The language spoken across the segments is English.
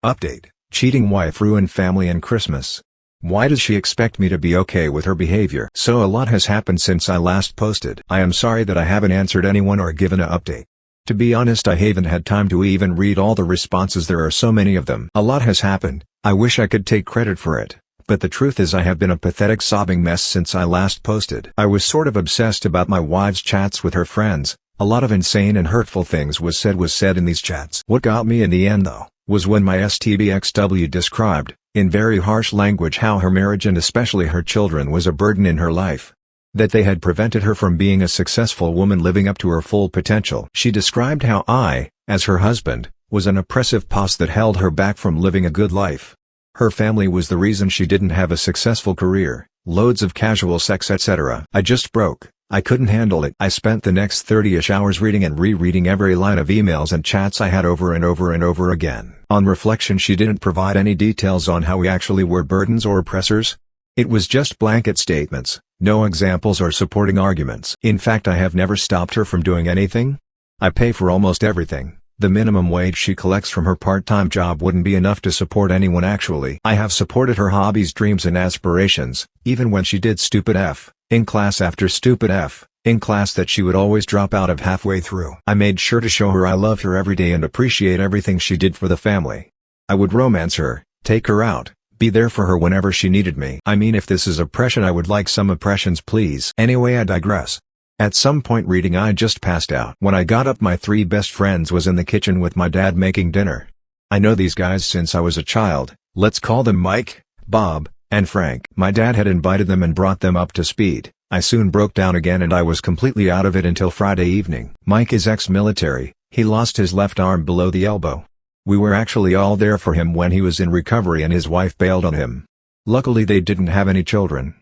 Update: cheating wife ruined family and Christmas. Why does she expect me to be okay with her behavior? So a lot has happened since I last posted. I am sorry that I haven't answered anyone or given an update. To be honest, I haven't had time to even read all the responses, there are so many of them. A lot has happened. I wish I could take credit for it, but the truth is I have been a pathetic sobbing mess since I last posted. I was sort of obsessed about my wife's chats with her friends. A lot of insane and hurtful things was said in these chats. What got me in the end though, was when my STBXW described, in very harsh language, how her marriage and especially her children was a burden in her life. That they had prevented her from being a successful woman living up to her full potential. She described how I, as her husband, was an oppressive boss that held her back from living a good life. Her family was the reason she didn't have a successful career, loads of casual sex, etc. I just broke. I couldn't handle it. I spent the next 30-ish hours reading and rereading every line of emails and chats I had over and over and over again. On reflection, she didn't provide any details on how we actually were burdens or oppressors. It was just blanket statements, no examples or supporting arguments. In fact, I have never stopped her from doing anything. I pay for almost everything. The minimum wage she collects from her part-time job wouldn't be enough to support anyone actually. I have supported her hobbies, dreams and aspirations, even when she did stupid F in class after stupid F in class that she would always drop out of halfway through. I made sure to show her I loved her every day and appreciate everything she did for the family. I would romance her, take her out, be there for her whenever she needed me. I mean, if this is oppression, I would like some oppressions please. Anyway, I digress. At some point reading I just passed out. When I got up, my three best friends was in the kitchen with my dad making dinner. I know these guys since I was a child. Let's call them Mike, Bob, and Frank. My dad had invited them and brought them up to speed. I soon broke down again and I was completely out of it until Friday evening. Mike is ex-military. He lost his left arm below the elbow. We were actually all there for him when he was in recovery and his wife bailed on him. Luckily they didn't have any children.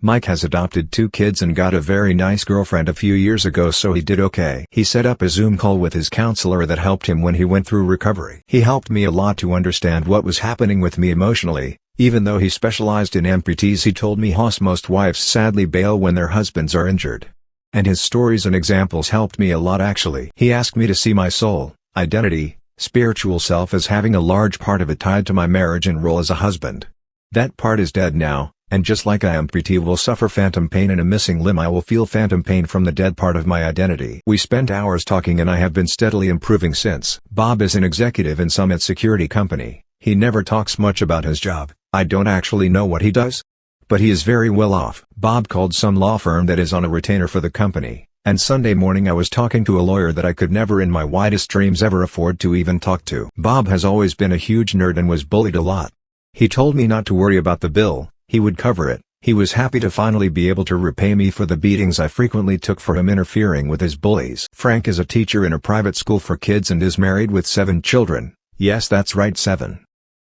Mike has adopted 2 kids and got a very nice girlfriend a few years ago, so he did okay. He set up a Zoom call with his counselor that helped him when he went through recovery. He helped me a lot to understand what was happening with me emotionally. Even though he specialized in amputees, he told me how most wives sadly bail when their husbands are injured. And his stories and examples helped me a lot actually. He asked me to see my soul, identity, spiritual self as having a large part of it tied to my marriage and role as a husband. That part is dead now, and just like an amputee will suffer phantom pain in a missing limb, I will feel phantom pain from the dead part of my identity. We spent hours talking and I have been steadily improving since. Bob is an executive in some security company. He never talks much about his job. I don't actually know what he does, but he is very well off. Bob called some law firm that is on a retainer for the company, and Sunday morning I was talking to a lawyer that I could never in my wildest dreams ever afford to even talk to. Bob has always been a huge nerd and was bullied a lot. He told me not to worry about the bill, he would cover it. He was happy to finally be able to repay me for the beatings I frequently took for him interfering with his bullies. Frank is a teacher in a private school for kids and is married with 7 children. Yes, that's right, 7.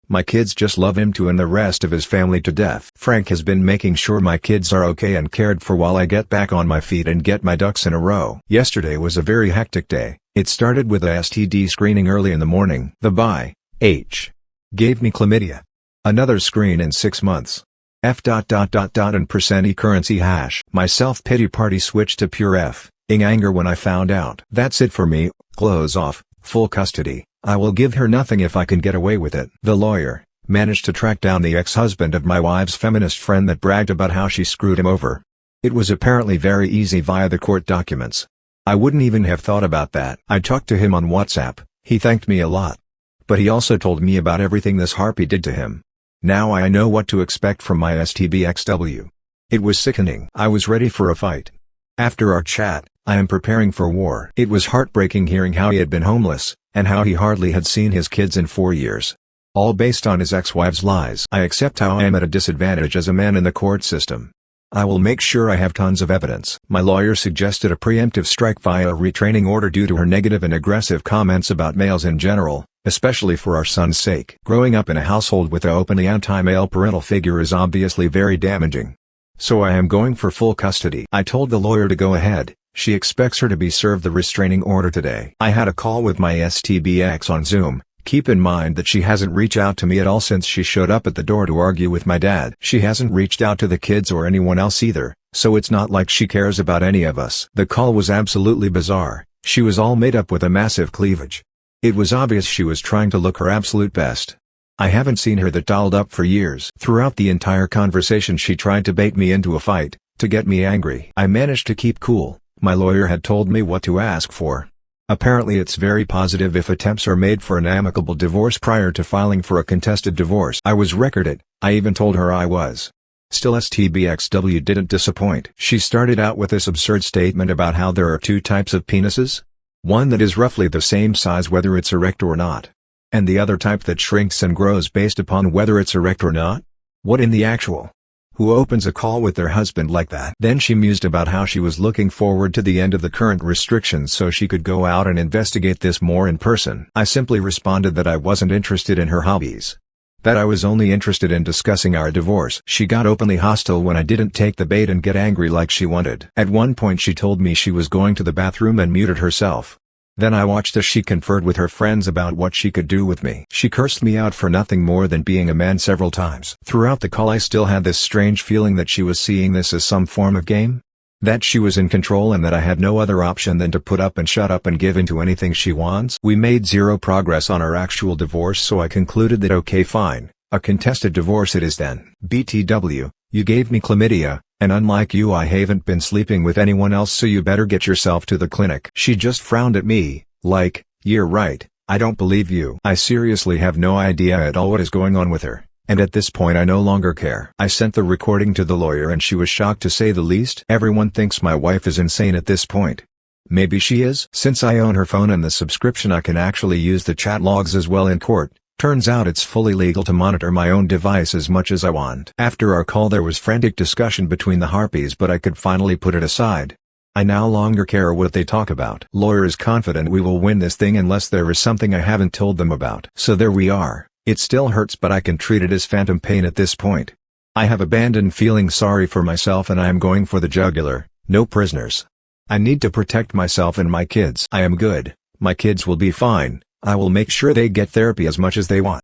My kids just love him too and the rest of his family to death. Frank has been making sure my kids are okay and cared for while I get back on my feet and get my ducks in a row. Yesterday was a very hectic day. It started with a STD screening early in the morning. The BI-H gave me chlamydia. Another screen in 6 months. F and %e currency hash. My self-pity party switched to pure F-ing anger when I found out. That's it for me, close off, full custody. I will give her nothing if I can get away with it. The lawyer managed to track down the ex-husband of my wife's feminist friend that bragged about how she screwed him over. It was apparently very easy via the court documents. I wouldn't even have thought about that. I talked to him on WhatsApp, he thanked me a lot. But he also told me about everything this harpy did to him. Now I know what to expect from my STBXW. It was sickening. I was ready for a fight. After our chat, I am preparing for war. It was heartbreaking hearing how he had been homeless, and how he hardly had seen his kids in 4 years. All based on his ex-wife's lies. I accept how I am at a disadvantage as a man in the court system. I will make sure I have tons of evidence. My lawyer suggested a preemptive strike via a retraining order due to her negative and aggressive comments about males in general, especially for our son's sake. Growing up in a household with an openly anti-male parental figure is obviously very damaging. So I am going for full custody. I told the lawyer to go ahead. She expects her to be served the restraining order today. I had a call with my STBX on Zoom. Keep in mind that she hasn't reached out to me at all since she showed up at the door to argue with my dad. She hasn't reached out to the kids or anyone else either, so it's not like she cares about any of us. The call was absolutely bizarre. She was all made up with a massive cleavage. It was obvious she was trying to look her absolute best. I haven't seen her that dolled up for years. Throughout the entire conversation she tried to bait me into a fight, to get me angry. I managed to keep cool. My lawyer had told me what to ask for. Apparently it's very positive if attempts are made for an amicable divorce prior to filing for a contested divorce. I was recorded. I even told her I was. Still STBXW didn't disappoint. She started out with this absurd statement about how there are two types of penises. One that is roughly the same size whether it's erect or not. And the other type that shrinks and grows based upon whether it's erect or not? What in the actual? Who opens a call with their husband like that? Then she mused about how she was looking forward to the end of the current restrictions so she could go out and investigate this more in person. I simply responded that I wasn't interested in her hobbies. That I was only interested in discussing our divorce. She got openly hostile when I didn't take the bait and get angry like she wanted. At one point she told me she was going to the bathroom and muted herself. Then I watched as she conferred with her friends about what she could do with me. She cursed me out for nothing more than being a man several times. Throughout the call I still had this strange feeling that she was seeing this as some form of game. That she was in control and that I had no other option than to put up and shut up and give in to anything she wants. We made zero progress on our actual divorce, so I concluded that okay fine, a contested divorce it is then. BTW, you gave me chlamydia, and unlike you I haven't been sleeping with anyone else, so you better get yourself to the clinic. She just frowned at me, like, you're right, I don't believe you. I seriously have no idea at all what is going on with her, and at this point I no longer care. I sent the recording to the lawyer and she was shocked to say the least. Everyone thinks my wife is insane at this point. Maybe she is. Since I own her phone and the subscription I can actually use the chat logs as well in court. Turns out it's fully legal to monitor my own device as much as I want. After our call there was frantic discussion between the harpies, but I could finally put it aside. I no longer care what they talk about. Lawyer is confident we will win this thing unless there is something I haven't told them about. So there we are. It still hurts, but I can treat it as phantom pain at this point. I have abandoned feeling sorry for myself and I am going for the jugular. No prisoners. I need to protect myself and my kids. I am good. My kids will be fine. I will make sure they get therapy as much as they want.